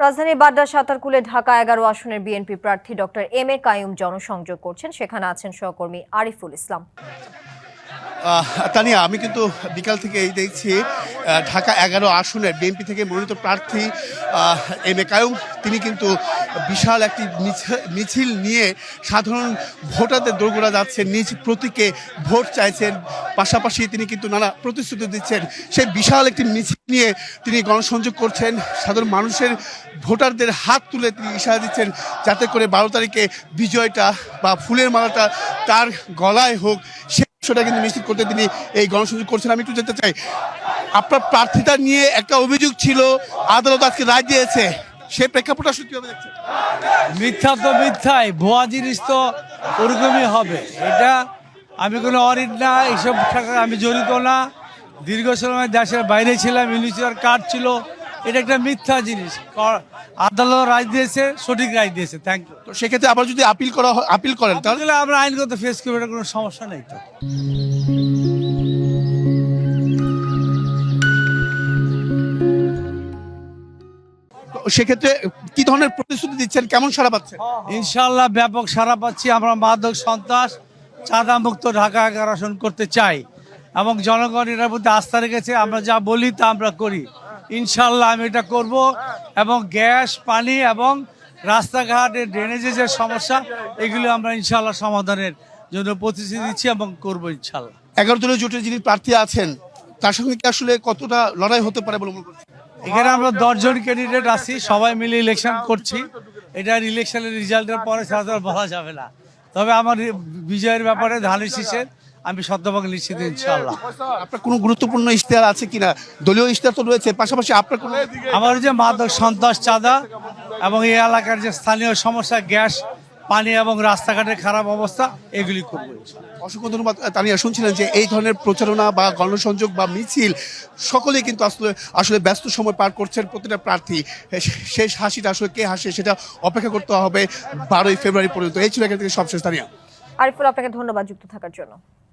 রাজধানীর বাড্ডা সাতারকুলে ঢাকা 11 আসনের বিএনপি প্রার্থী ডক্টর এম এ কাইয়ুম জনসংযোগ করছেন। সেখানে আছেন সহকর্মী আরিফুল ইসলাম। তানিয়া, আমি কিন্তু বিকাল থেকে এই দেখছি ঢাকা 11 আসনের বিএনপি থেকে মনোনীত প্রার্থী এম এ কাইয়ুম তিনি কিন্তু বিশাল একটি মিছিল নিয়ে সাধারণ ভোটারদের দোরগোড়া যাচ্ছেন, নিজ প্রতীকে ভোট চাইছেন, পাশাপাশি তিনি কিন্তু নানা প্রতিশ্রুতি দিচ্ছেন। সেই বিশাল একটি মিছিল নিয়ে তিনি গণসংযোগ করছেন, সাধারণ মানুষের ভোটারদের হাত তুলে তিনি ইশারা দিচ্ছেন যাতে করে 12 তারিখে বিজয়টা বা ফুলের মালাটা তার গলায় হোক, সেটা কিন্তু নিশ্চিত করতে তিনি এই গণসংযোগ করছেন। আমি একটু যেতে চাই, আপনার প্রার্থিতা নিয়ে একটা অভিযোগ ছিল, আদালত আজকে রায় দিয়েছে, সেই প্রেক্ষাপট আসলে কিভাবে দেখছেন? মিথ্যা তো মিথ্যাই, ভুয়া জিনিস তো ওরকমই হবে। এটা আমি কোনো অরিট না, এইসব আমি জড়িত না। দীর্ঘ সময় দেশের বাইরে ছিলাম, ইউনিভার্সিটির কার্ড ছিল। এটা একটা মিথ্যা জিনিস। আদালত রায় দিয়েছে, সঠিক রায় দিয়েছে। Thank you. তো সেক্ষেত্রে আবার যদি আপিল করেন তাহলে আমরা আইনগত ফেস করবো, এটা কোনো সমস্যা নেই তো। সেক্ষেত্রে কি ধরনের প্রতিশ্রুতি দিচ্ছেন, কেমন সাড়া পাচ্ছেন? ইনশাআল্লাহ ব্যাপক সাড়া পাচ্ছি। আমরা মাদক সন্ত্রাস চাঁদা মুক্ত ঢাকা 11 আসন করতে চাই এবং জনগণ এটার প্রতি আস্থা রেখেছে। আমরা যা বলি তা আমরা করি। ইনশাআল্লাহ আমি এটা করব এবং গ্যাস, পানি এবং রাস্তাঘাটের ড্রেনেজের যে সমস্যা, এগুলো আমরা ইনশাআল্লাহ সমাধানের জন্য প্রতিশ্রুতি দিচ্ছি এবং করবো ইনশাআল্লাহ। 11 দলীয় জোটের যিনি প্রার্থী আছেন তার সঙ্গে কি আসলে কতটা লড়াই হতে পারে বলে মনে করছেন? এখানে আমরা 10 জন ক্যান্ডিডেট আছি, সবাই মিলে ইলেকশন করছি। এটার ইলেকশনের রেজাল্টের পরে সাধারণ বলা যাবে না, তবে আমার বিজয়ের ব্যাপারে ধানের শীষের আমি শতভাগ নিশ্চিত ইনশাআল্লাহ। আপনার কোনো গুরুত্বপূর্ণ ইশতেহার আছে কিনা? দলীয় ইশতেহার তো রয়েছে, পাশাপাশি আপনার কোনো? আমার যে মাদক সন্ত্রাস, চাঁদা এবং এই এলাকার যে স্থানীয় সমস্যা, গ্যাস, পানি এবং রাস্তাঘাটের খারাপ অবস্থা, এগুলি করবো। অসংখ্য ধন্যবাদ। তানিয়া, শুনছিলেন যে এই ধরনের প্রচারণা বা গণসংযোগ বা মিছিল সকলেই কিন্তু আসলে ব্যস্ত সময় পার করছেন প্রতিটা প্রার্থী। শেষ হাসিটা আসলে কে হাসে সেটা অপেক্ষা করতে হবে 12ই ফেব্রুয়ারি পর্যন্ত। এই ছিল এখান থেকে সবশেষ। তানিয়া, আরিফুল, আপনাকে ধন্যবাদ যুক্ত থাকার জন্য।